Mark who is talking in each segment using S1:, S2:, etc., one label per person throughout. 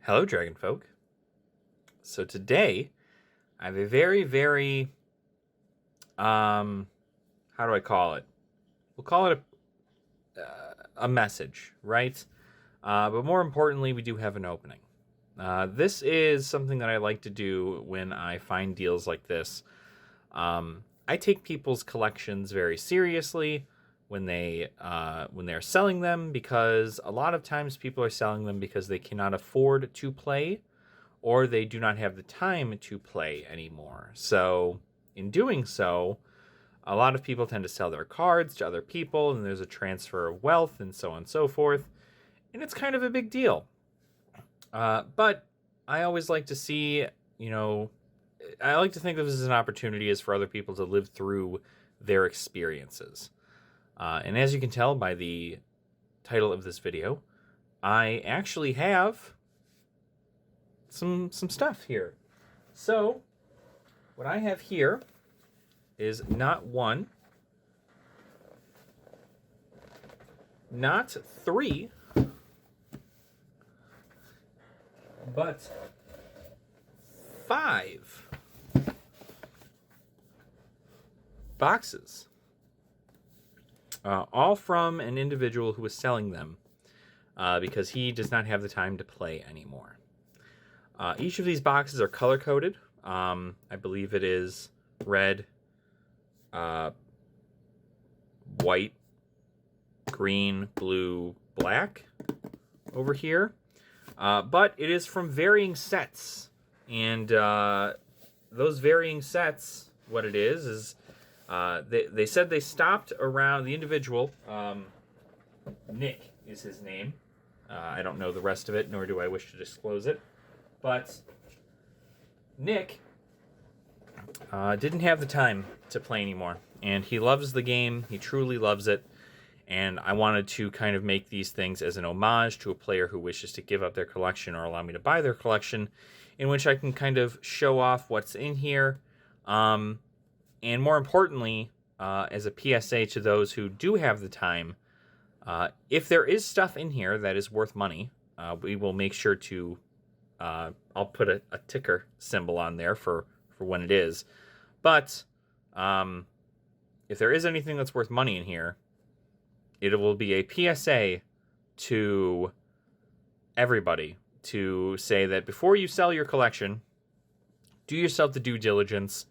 S1: Hello, Dragon Folk. So today, I have a very, how do I call it? We'll call it a message, right? But more importantly, we do have an opening. This is something that I like to do when I find deals like this. I take people's collections very seriously when they're selling them, because a lot of times people are selling them because they cannot afford to play, or they do not have the time to play anymore. So in doing so, a lot of people tend to sell their cards to other people, and there's a transfer of wealth and so on and so forth. And it's kind of a big deal. But I always like to see, I like to think of this as an opportunity as for other people to live through their experiences. And as you can tell by the title of this video, I actually have some stuff here. So what I have here is not one, not three, but 5 boxes, all from an individual who is selling them because he does not have the time to play anymore. Each of these boxes are color coded. I believe it is red, white, green, blue, black over here. But it is from varying sets. And those varying sets, what it is they said they stopped around the individual. Nick is his name. I don't know the rest of it, nor do I wish to disclose it. But Nick didn't have the time to play anymore. And he loves the game. He truly loves it. And I wanted to kind of make these things as an homage to a player who wishes to give up their collection or allow me to buy their collection, in which I can kind of show off what's in here. And more importantly, as a PSA to those who do have the time, if there is stuff in here that is worth money, we will make sure to, I'll put a ticker symbol on there for when it is. But if there is anything that's worth money in here, it will be a PSA to everybody to say that before you sell your collection, do yourself the due diligence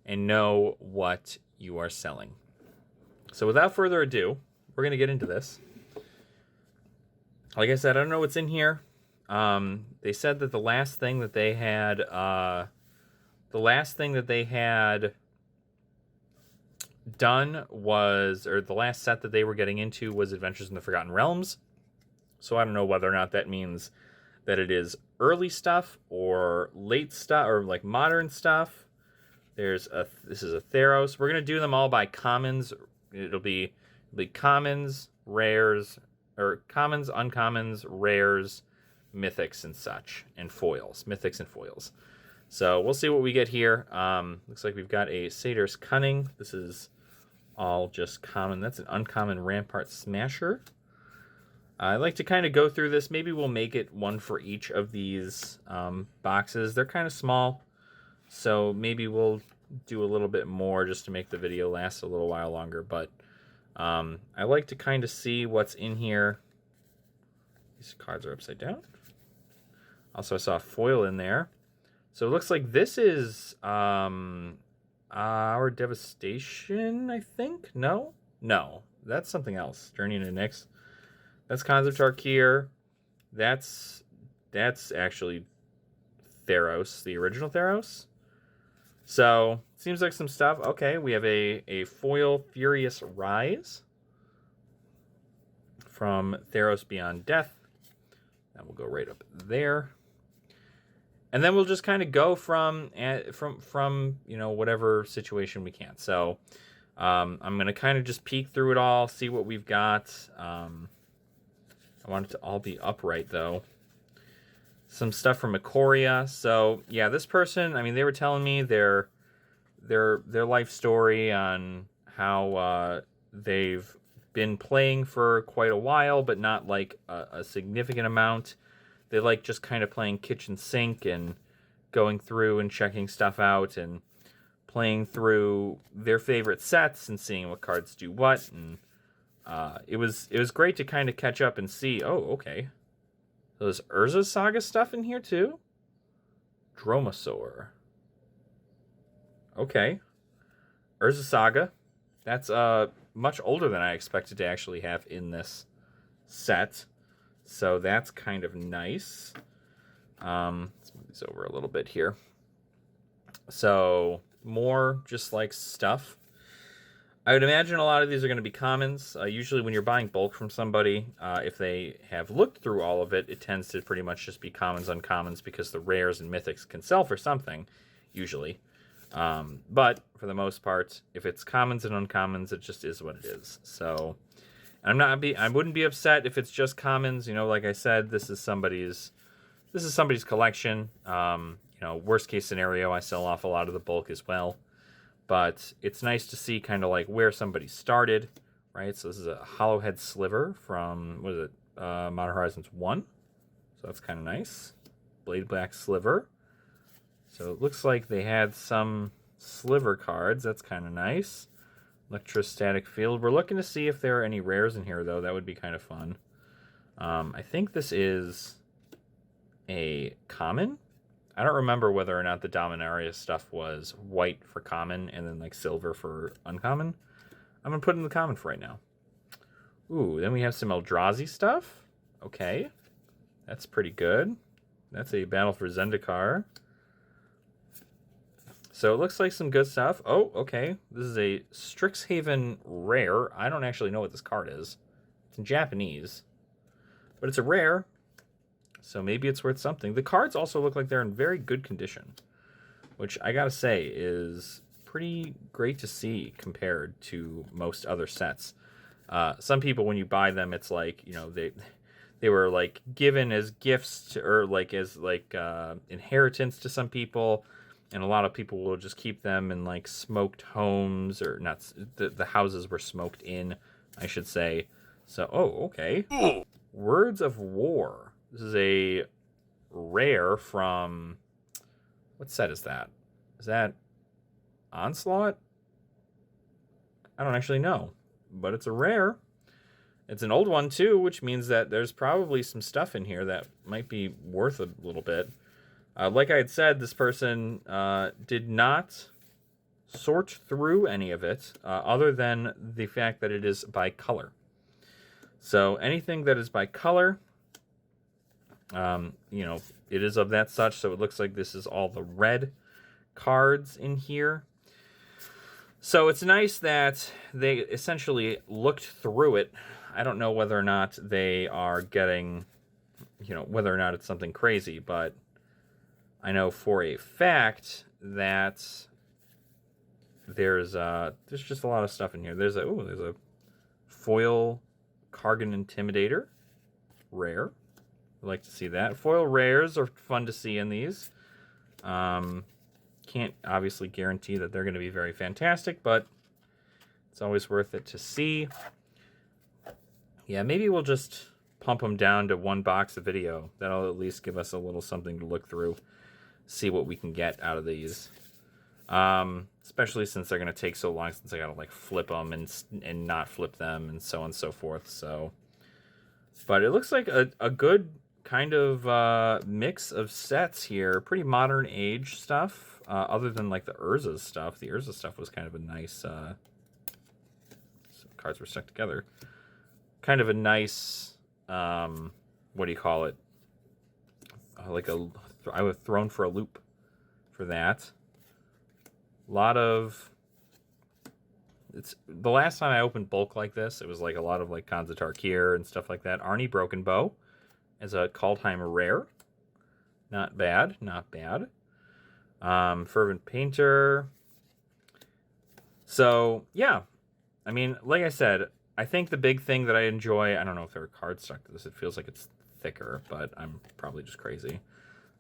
S1: and know what you are selling. So without further ado, we're going to get into this. Like I said, I don't know what's in here. They said that the last thing that they had done was, or the last set that they were getting into was Adventures in the Forgotten Realms. So I don't know whether or not that means that it is early stuff or late stuff or like modern stuff. This is a Theros. We're gonna do them all by commons. It'll be commons, rares, or commons, uncommons, rares, mythics and such, and foils, mythics and foils. So we'll see what we get here. Looks like we've got a Satyr's Cunning. This is all just common. That's an uncommon Rampart Smasher. I like to kind of go through this. Maybe we'll make it one for each of these boxes. They're kind of small, so maybe we'll do a little bit more just to make the video last a little while longer. But I like to kind of see what's in here. These cards are upside down. Also, I saw a foil in there. So it looks like this is our Devastation, I think? No, that's something else. Journey into Nyx. That's Khans of Tarkir. That's actually Theros, the original Theros. So seems like some stuff. Okay, we have a foil Furious Rise from Theros Beyond Death. That will go right up there. And then we'll just kind of go from whatever situation we can. So I'm going to kind of just peek through it all, see what we've got. I want it to all be upright, though. Some stuff from Ikoria. So, yeah, this person, I mean, they were telling me their life story on how they've been playing for quite a while, but not like a significant amount. they like just kind of playing kitchen sink and going through and checking stuff out and playing through their favorite sets and seeing what cards do what. And it was great to kind of catch up and see, oh, okay. So there's Urza Saga stuff in here too? Dromasaur. Okay. Urza Saga. That's much older than I expected to actually have in this set. So that's kind of nice. Let's move these over a little bit here. So more just like stuff. I would imagine a lot of these are going to be commons. Usually when you're buying bulk from somebody, if they have looked through all of it, it tends to pretty much just be commons, uncommons, because the rares and mythics can sell for something, usually. But for the most part, if it's commons and uncommons, it just is what it is. So I wouldn't be upset if it's just commons. You know, like I said, this is somebody's collection. You know, worst case scenario, I sell off a lot of the bulk as well. But it's nice to see kind of like where somebody started, right? So this is a Hollowhead Sliver from, what is it, Modern Horizons 1. So that's kind of nice. Blade Black Sliver. So it looks like they had some Sliver cards. That's kind of nice. Electrostatic Field. We're looking to see if there are any rares in here, though. That would be kind of fun. I think this is a common. I don't remember whether or not the Dominaria stuff was white for common and then like silver for uncommon. I'm going to put it in the common for right now. Ooh, then we have some Eldrazi stuff. Okay. That's pretty good. That's a Battle for Zendikar. So it looks like some good stuff. Oh, okay. This is a Strixhaven rare. I don't actually know what this card is. It's in Japanese. But it's a rare. So maybe it's worth something. The cards also look like they're in very good condition, which I gotta say is pretty great to see compared to most other sets. Some people, when you buy them, it's like, you know, they were like given as gifts to, or like as like inheritance to some people, and a lot of people will just keep them in like smoked homes, or not. The houses were smoked in, I should say. So, oh, okay. Words of War. This is a rare from... What set is that? Is that Onslaught? I don't actually know. But it's a rare. It's an old one, too, which means that there's probably some stuff in here that might be worth a little bit. Like I had said, this person did not sort through any of it, other than the fact that it is by color. So anything that is by color... you know, it is of that such, so it looks like this is all the red cards in here. So it's nice that they essentially looked through it. I don't know whether or not they are getting, you know, whether or not it's something crazy, but I know for a fact that there's just a lot of stuff in here. There's a foil Kargan Intimidator, rare. I'd like to see that. Foil rares are fun to see in these. Can't obviously guarantee that they're going to be very fantastic, but it's always worth it to see. Yeah, maybe we'll just pump them down to one box a video. That'll at least give us a little something to look through, see what we can get out of these. Especially since they're going to take so long, since I got to like flip them and not flip them and so on and so forth. So, but it looks like a good kind of mix of sets here. Pretty modern age stuff, other than like the Urza stuff. The Urza stuff was kind of a nice... some cards were stuck together. Kind of a nice... what do you call it? Like I was thrown for a loop for that. A lot of... It's the last time I opened bulk like this, it was like a lot of like Khans of Tarkir and stuff like that. Arnie Broken Bow as a Kaldheim rare. Not bad, not bad. Fervent Painter. So, yeah. I mean, like I said, I think the big thing that I enjoy, I don't know if there are cards stuck to this, it feels like it's thicker, but I'm probably just crazy.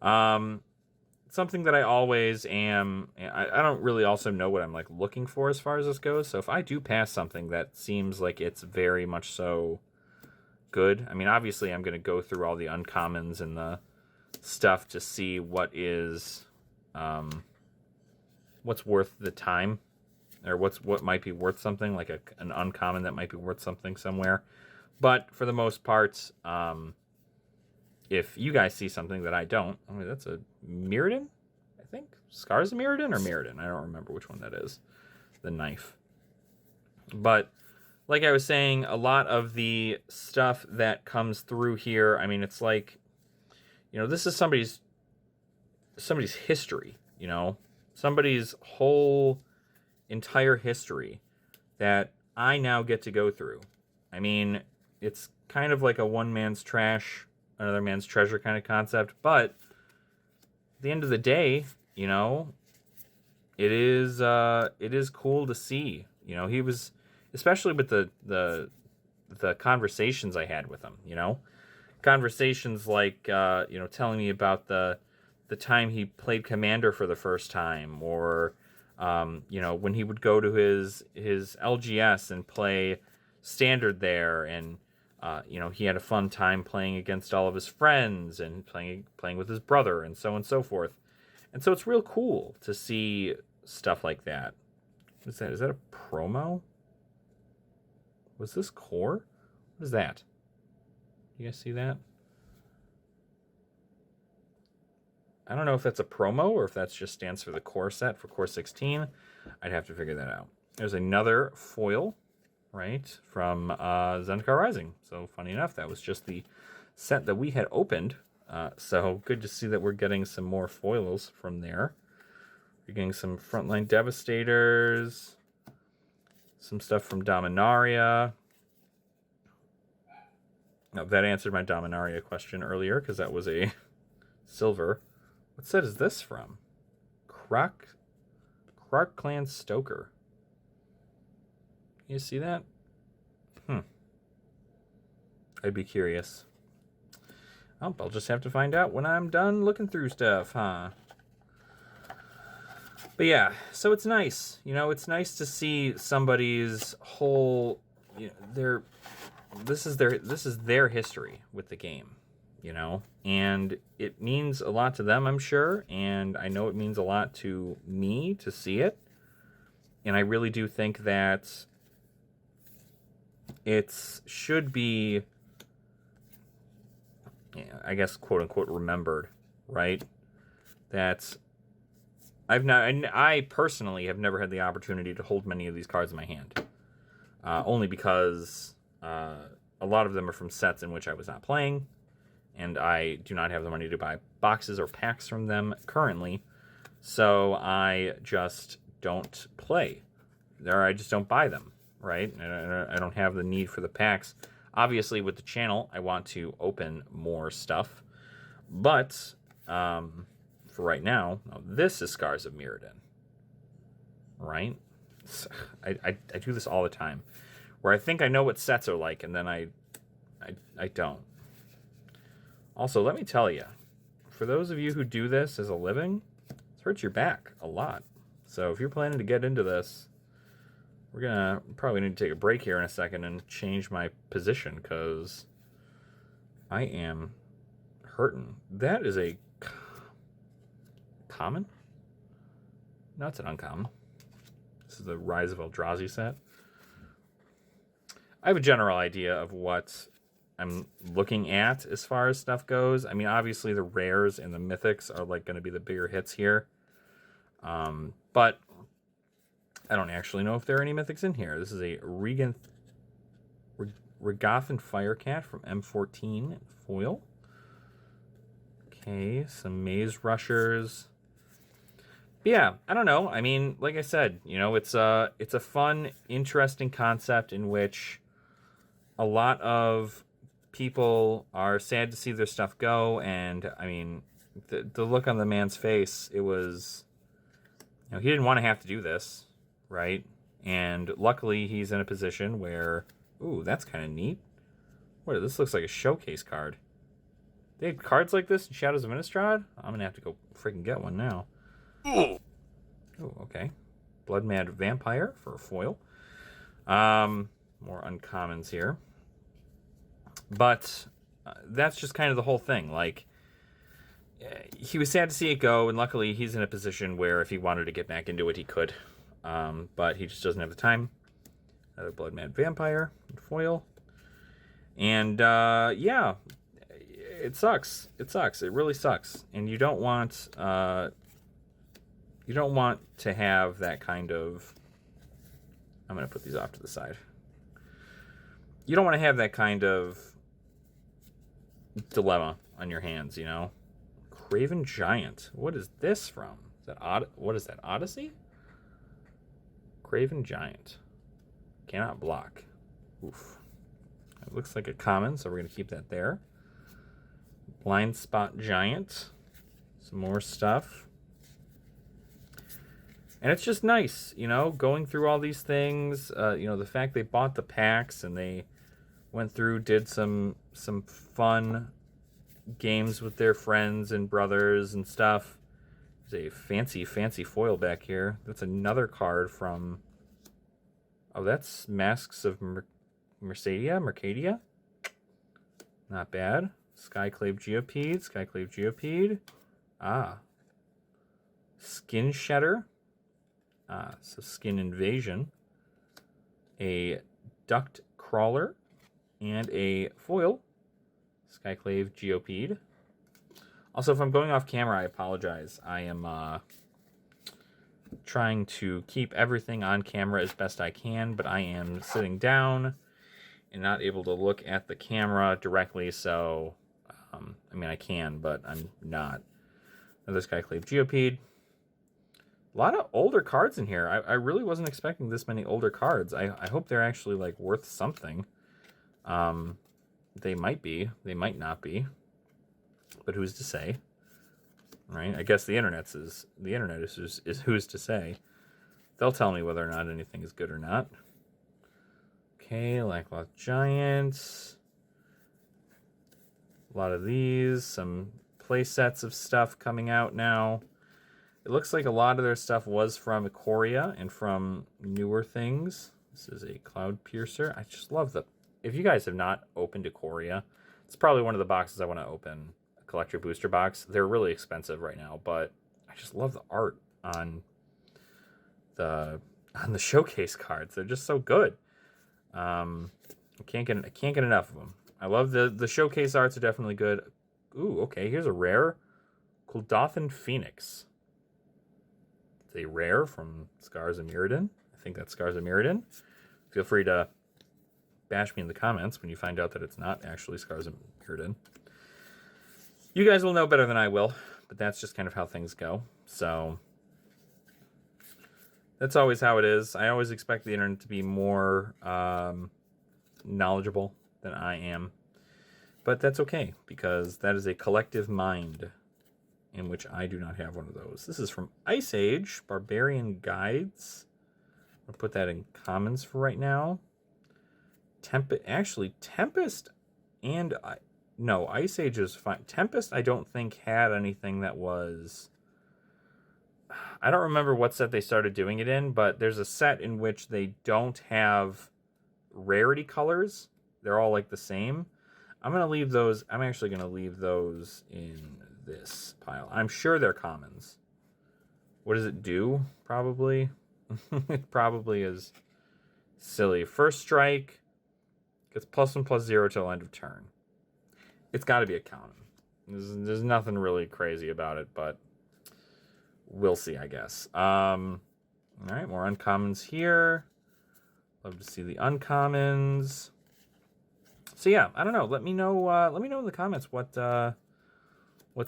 S1: Something that I always am, I don't really also know what I'm like looking for as far as this goes, so if I do pass something that seems like it's very much so good. I mean, obviously, I'm going to go through all the uncommons and the stuff to see what is, what's worth the time, or what might be worth something, like an uncommon that might be worth something somewhere. But for the most part, if you guys see something that I don't, I mean, that's a Mirrodin, I think. Scars of Mirrodin or Mirrodin? I don't remember which one that is. The knife. But like I was saying, a lot of the stuff that comes through here, I mean, it's like, you know, this is somebody's history, you know, somebody's whole entire history that I now get to go through. I mean, it's kind of like a one man's trash, another man's treasure kind of concept, but at the end of the day, you know, it is cool to see. You know, he was, especially with the conversations I had with him, you know, conversations like, you know, telling me about the time he played Commander for the first time, or, you know, when he would go to his LGS and play Standard there, and, you know, he had a fun time playing against all of his friends and playing with his brother and so on and so forth. And so it's real cool to see stuff like that. What is that? Is that a promo? Was this core? What is that? You guys see that? I don't know if that's a promo or if that just stands for the core set for core 16. I'd have to figure that out. There's another foil, right, from Zendikar Rising. So funny enough, that was just the set that we had opened. So good to see that we're getting some more foils from there. We're getting some Frontline Devastators, some stuff from Dominaria. Now, that answered my Dominaria question earlier, because that was a silver. What set is this from? Krark Clan Stoker. You see that? I'd be curious. Oh, I'll just have to find out when I'm done looking through stuff, huh? But yeah, so it's nice. You know, it's nice to see somebody's whole, you know, this is their history with the game, you know, and it means a lot to them, I'm sure, and I know it means a lot to me to see it. And I really do think that it should be, I guess, quote unquote, remembered, right? That I personally have never had the opportunity to hold many of these cards in my hand, only because a lot of them are from sets in which I was not playing, and I do not have the money to buy boxes or packs from them currently, so I just don't play. I just don't buy them, right? I don't have the need for the packs. Obviously, with the channel, I want to open more stuff, but for right now, this is Scars of Mirrodin, right? I do this all the time, where I think I know what sets are like, and then I don't. Also, let me tell you, for those of you who do this as a living, it hurts your back a lot. So if you're planning to get into this, we're gonna probably need to take a break here in a second and change my position, because I am hurting. That is a common? No, it's an uncommon. This is the Rise of Eldrazi set. I have a general idea of what I'm looking at as far as stuff goes. I mean, obviously the rares and the mythics are like going to be the bigger hits here. But I don't actually know if there are any mythics in here. This is a Regathan Firecat from M14 foil. Okay, some Maze Rushers. But yeah, I don't know. I mean, like I said, you know, it's a fun, interesting concept in which a lot of people are sad to see their stuff go, and I mean, the look on the man's face, it was, you know, he didn't want to have to do this, right? And luckily, he's in a position where, ooh, that's kind of neat. What? This looks like a showcase card. They had cards like this in Shadows of Innistrad? I'm gonna have to go freaking get one now. Oh, okay. Blood Mad Vampire for a foil. More uncommons here. But that's just kind of the whole thing. Like, he was sad to see it go, and luckily he's in a position where if he wanted to get back into it, he could. But he just doesn't have the time. Another Blood Mad Vampire in foil. And, yeah, it sucks. It sucks. It really sucks. And you don't want to have that kind of... I'm going to put these off to the side. You don't want to have that kind of dilemma on your hands, you know? Craven Giant. What is this from? Is that what is that, Odyssey? Craven Giant. Cannot block. Oof. It looks like a common, so we're going to keep that there. Blind Spot Giant. Some more stuff. And it's just nice, you know, going through all these things. You know, the fact they bought the packs and they went through, did some fun games with their friends and brothers and stuff. There's a fancy foil back here. That's another card from... Oh, that's Masks of Mercadia? Not bad. Skyclave Geopede. Ah. Skin Shedder. Ah, so Skin Invasion. A Duct Crawler. And a foil. Skyclave Geopede. Also, if I'm going off camera, I apologize. I am trying to keep everything on camera as best I can, but I am sitting down and not able to look at the camera directly, so, I mean, I can, but I'm not. Another Skyclave Geopede. A lot of older cards in here. I really wasn't expecting this many older cards. I hope they're actually, like, worth something. They might be. They might not be. But who's to say? Right? I guess the internet is who's to say. They'll tell me whether or not anything is good or not. Okay, Lackloth Giants. A lot of these. Some play sets of stuff coming out now. It looks like a lot of their stuff was from Ikoria and from newer things. This is a Cloud Piercer. I just love the... If you guys have not opened Ikoria, it's probably one of the boxes I want to open. A collector booster box. They're really expensive right now, but I just love the art on the showcase cards. They're just so good. I can't get enough of them. I love the showcase arts are definitely good. Ooh, okay, here's a rare Kuldothan Phoenix. It's a rare from Scars of Mirrodin. I think that's Scars of Mirrodin. Feel free to bash me in the comments when you find out that it's not actually Scars of Mirrodin. You guys will know better than I will, but that's just kind of how things go. So that's always how it is. I always expect the internet to be more knowledgeable than I am. But that's okay, because that is a collective mind in which I do not have one of those. This is from Ice Age, Barbarian Guides. I'll put that in commons for right now. Tempest and... No, Ice Age is fine. Tempest, I don't think, had anything that was... I don't remember what set they started doing it in, but there's a set in which they don't have rarity colors. They're all like the same. I'm going to leave those... I'm actually going to leave those in this pile. I'm sure they're commons. What does it do? Probably. It probably is silly. First strike gets +1/+0 till end of turn. It's got to be a common. There's nothing really crazy about it, but we'll see, I guess. All right, more uncommons here. Love to see the uncommons. So yeah, I don't know. Let me know. Let me know in the comments what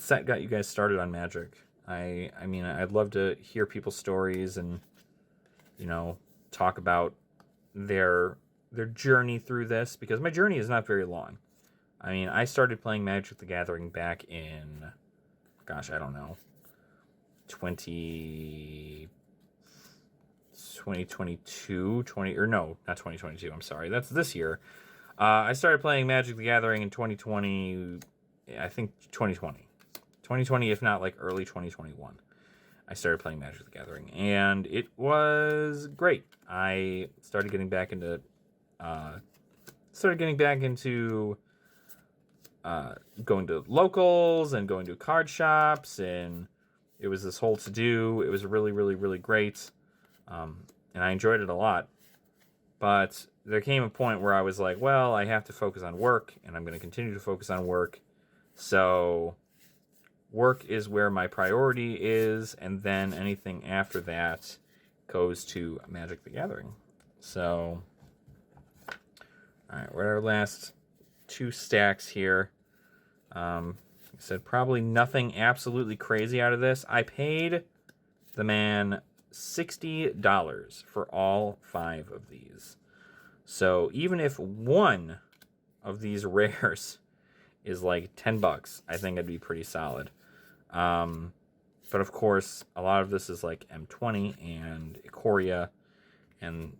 S1: set got you guys started on Magic. I mean, I'd love to hear people's stories and, you know, talk about their journey through this, because my journey is not very long. I mean, I started playing Magic the Gathering back in, gosh, I don't know, 2022, or no, not 2022, I'm sorry, that's this year. I started playing Magic the Gathering in 2020, I think 2020, if not like early 2021. I started playing Magic the Gathering, and it was great. I started getting back into going to locals and going to card shops, and it was this whole to-do. It was really, really, really great, and I enjoyed it a lot. But there came a point where I was like, well, I have to focus on work, and I'm going to continue to focus on work. So work is where my priority is, and then anything after that goes to Magic the Gathering. So, all right, we're at our last 2 stacks here. I said probably nothing absolutely crazy out of this. I paid the man $60 for all 5 of these. So even if one of these rares is like $10, I think it'd be pretty solid. But of course, a lot of this is like M20 and Ikoria, and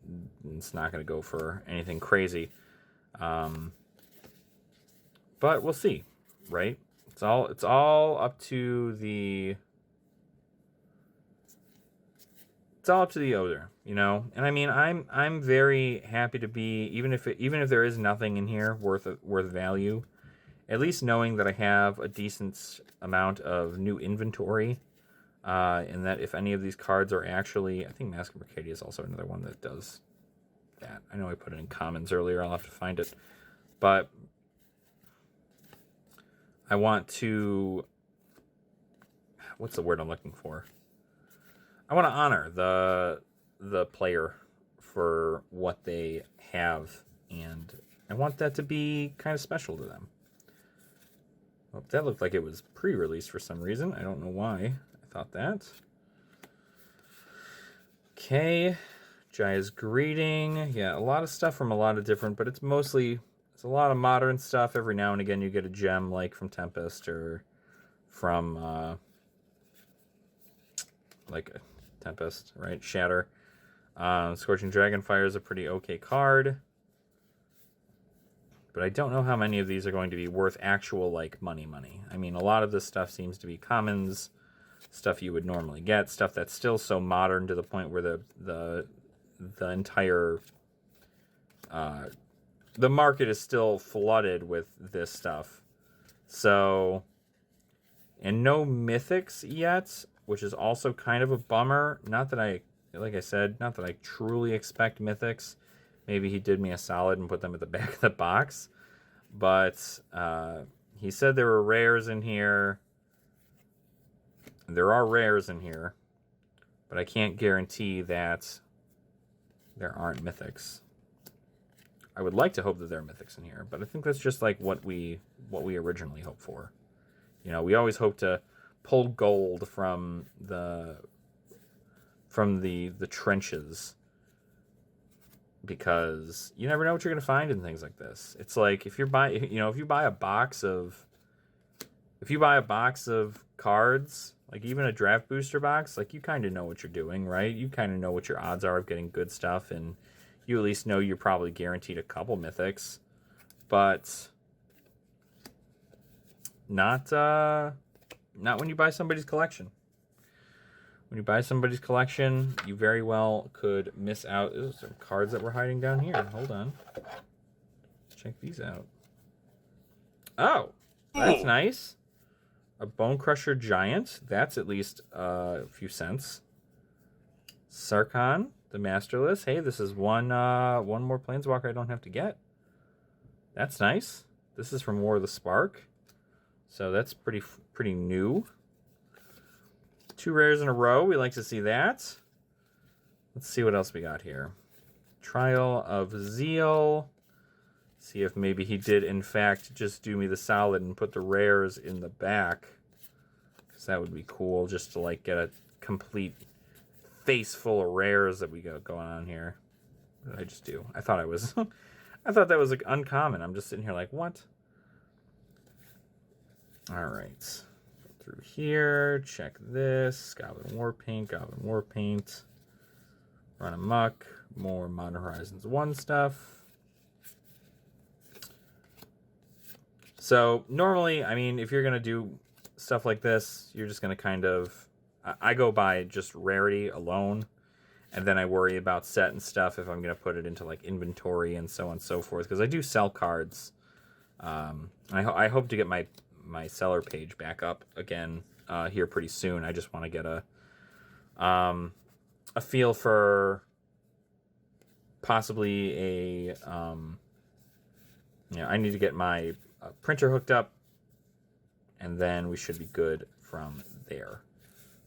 S1: it's not going to go for anything crazy. But we'll see, right? It's all up to the owner, you know. And I mean, I'm very happy to be, even if there is nothing in here worth value, at least knowing that I have a decent amount of new inventory, and that if any of these cards are actually, I think Mask of Mercadia is also another one that does that. I know I put it in commons earlier. I'll have to find it, but I want to, what's the word I'm looking for? I want to honor the player for what they have, and I want that to be kind of special to them. Well, that looked like it was pre-released for some reason. I don't know why I thought that. Okay, Jaya's Greeting. Yeah, a lot of stuff from a lot of different, but it's a lot of modern stuff. Every now and again you get a gem like from Tempest or from like a Tempest, right? Shatter. Scorching Dragonfire is a pretty okay card. But I don't know how many of these are going to be worth actual, like, money. I mean, a lot of this stuff seems to be commons, stuff you would normally get, stuff that's still so modern to the point where the entire the market is still flooded with this stuff. So, and no mythics yet, which is also kind of a bummer. Not that I, like I said, not that I truly expect mythics. Maybe he did me a solid and put them at the back of the box. But he said there were rares in here. There are rares in here. But I can't guarantee that there aren't mythics. I would like to hope that there are mythics in here. But I think that's just like what we originally hoped for. You know, we always hope to pull gold from the trenches, because you never know what you're going to find in things like this. It's like if you buy a box of cards, like even a draft booster box, like you kind of know what you're doing, right? You kind of know what your odds are of getting good stuff, and you at least know you're probably guaranteed a couple mythics, but not when you buy somebody's collection. When you buy somebody's collection, you very well could miss out. There's some cards that were hiding down here. Hold on. Check these out. Oh, that's nice. A Bone Crusher Giant. That's at least a few cents. Sarkhan, the Masterless. Hey, this is one more Planeswalker I don't have to get. That's nice. This is from War of the Spark. So that's pretty new. 2 rares in a row. We like to see that. Let's see what else we got here. Trial of Zeal. See if maybe he did, in fact, just do me the solid and put the rares in the back. Because that would be cool, just to like get a complete face full of rares that we got going on here. What did I just do? I thought I was... I thought that was like uncommon. I'm just sitting here like, what? All right. Through here, check this. Goblin Warpaint. Run amok. More Modern Horizons 1 stuff. So, normally, I mean, if you're going to do stuff like this, you're just going to kind of... I go by just rarity alone, and then I worry about set and stuff if I'm going to put it into, like, inventory and so on and so forth, because I do sell cards I hope to get my seller page back up again here pretty soon. I just want to get a feel for possibly a I need to get my printer hooked up, and then we should be good from there.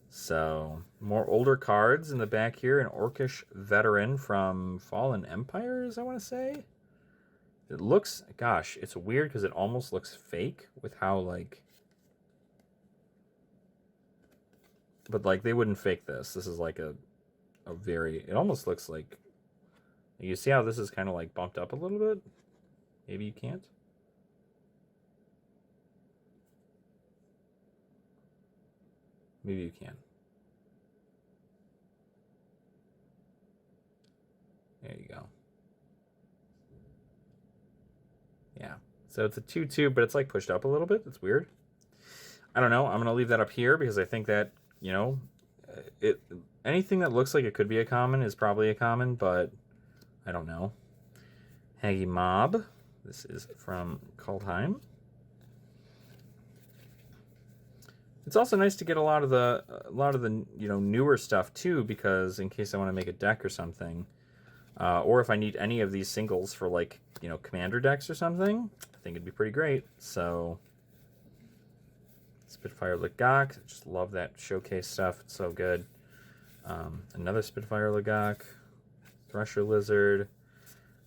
S1: So, more older cards in the back here. An Orcish Veteran from Fallen Empires, I want to say. It looks, gosh, it's weird because it almost looks fake with how, like... But, like, they wouldn't fake this. This is, like, a very... It almost looks like... You see how this is kind of, like, bumped up a little bit? Maybe you can't? Maybe you can. There you go. Yeah. So it's a 2-2, but it's like pushed up a little bit. It's weird. I don't know. I'm going to leave that up here because I think that, you know, anything that looks like it could be a common is probably a common, but I don't know. Haggy Mob. This is from Kaldheim. It's also nice to get a lot of the you know, newer stuff too, because in case I want to make a deck or something, or if I need any of these singles for, like, you know, commander decks or something, I think it'd be pretty great. So Spitfire Lagak, just love that showcase stuff. It's so good. Another Spitfire Lagak, Thresher Lizard.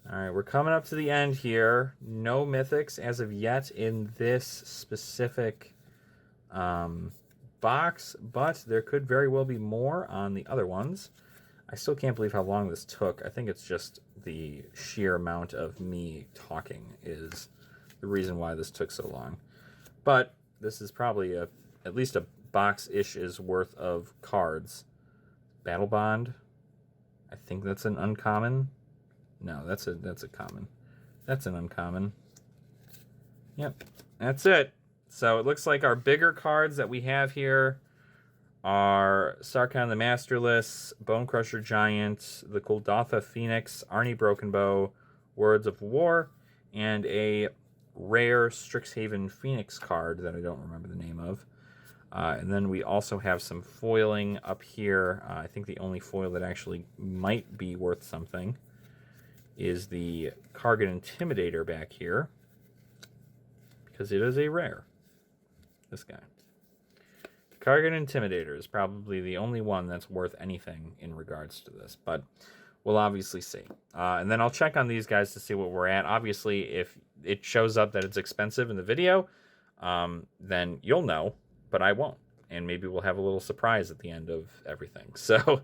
S1: All right, we're coming up to the end here. No mythics as of yet in this specific box, but there could very well be more on the other ones. I still can't believe how long this took. I think it's just the sheer amount of me talking is the reason why this took so long. But this is probably at least a box-ish worth of cards. Battle Bond. I think that's an uncommon. No, that's a common. That's an uncommon. Yep, that's it. So it looks like our bigger cards that we have here are Sarkhan the Masterless, Bonecrusher Giant, the Kuldotha Phoenix, Arnie Brokenbow, Words of War, and a rare Strixhaven Phoenix card that I don't remember the name of. And then we also have some foiling up here. I think the only foil that actually might be worth something is the Kargan Intimidator back here, because it is a rare. This guy. Kargan Intimidator is probably the only one that's worth anything in regards to this, but we'll obviously see. And then I'll check on these guys to see what we're at. Obviously, if it shows up that it's expensive in the video, then you'll know, but I won't. And maybe we'll have a little surprise at the end of everything. So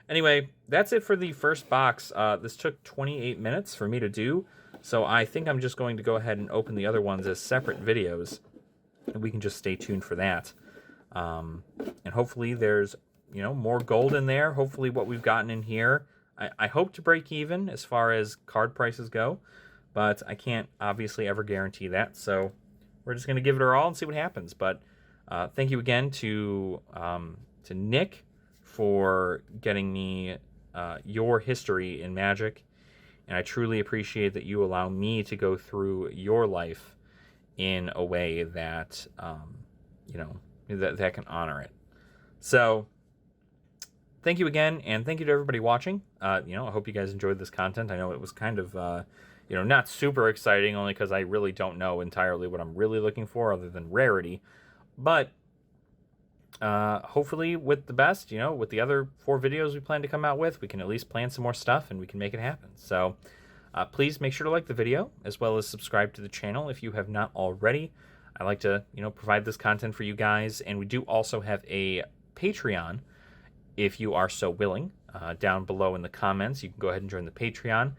S1: anyway, that's it for the first box. This took 28 minutes for me to do, so I think I'm just going to go ahead and open the other ones as separate videos, and we can just stay tuned for that. And hopefully there's, you know, more gold in there. Hopefully what we've gotten in here, I hope to break even as far as card prices go, but I can't obviously ever guarantee that. So we're just going to give it our all and see what happens. But thank you again to Nick for getting me your history in Magic. And I truly appreciate that you allow me to go through your life in a way that, you know, that can honor it. So thank you again, and thank you to everybody watching. You know, I hope you guys enjoyed this content. I know it was kind of, you know, not super exciting, only because I really don't know entirely what I'm really looking for other than rarity. But hopefully with the best, you know, with the other 4 videos we plan to come out with, we can at least plan some more stuff and we can make it happen. So please make sure to like the video, as well as subscribe to the channel if you have not already. I like to, you know, provide this content for you guys, and we do also have a Patreon if you are so willing. Down below in the comments, you can go ahead and join the Patreon.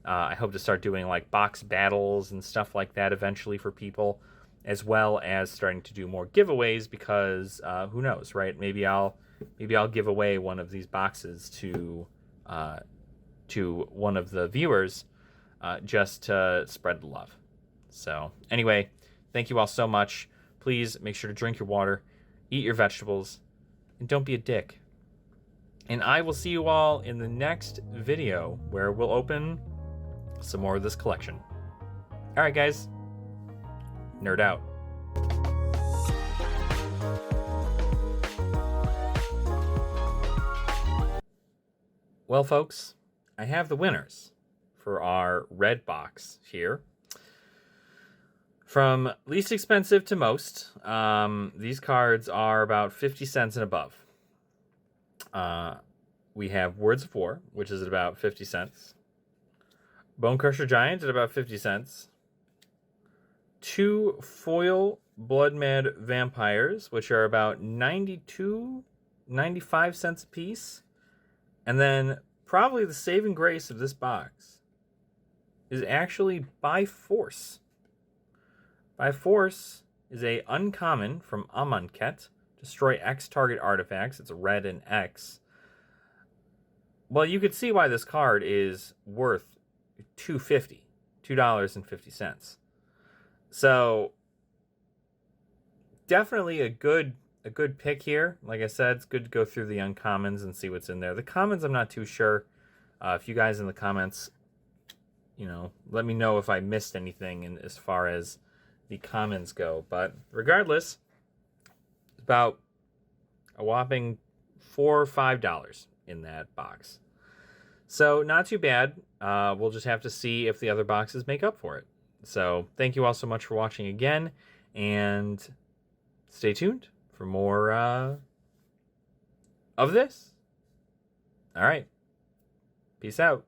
S1: I hope to start doing like box battles and stuff like that eventually for people, as well as starting to do more giveaways, because who knows, right? Maybe I'll give away one of these boxes to one of the viewers, just to spread the love. So anyway, thank you all so much. Please make sure to drink your water, eat your vegetables, and don't be a dick. And I will see you all in the next video, where we'll open some more of this collection. All right, guys. nerd out. Well, folks, I have the winners for our red box here. From least expensive to most, these cards are about 50 cents and above. We have Words of War, which is at about 50 cents. Bonecrusher Giant at about 50 cents. 2 foil Blood Mad Vampires, which are about 95 cents a piece. And then probably the saving grace of this box is actually By Force. By Force is a uncommon from Amonkhet. Destroy X target artifacts. It's red and X. Well, you could see why this card is worth $2.50. So definitely a good pick here. Like I said, it's good to go through the uncommons and see what's in there. The commons, I'm not too sure. If you guys in the comments, let me know if I missed anything as far as the commons go. But regardless, it's about a whopping $4 or $5 in that box. So not too bad. We'll just have to see if the other boxes make up for it. So thank you all so much for watching again, and stay tuned for more of this. All right. Peace out.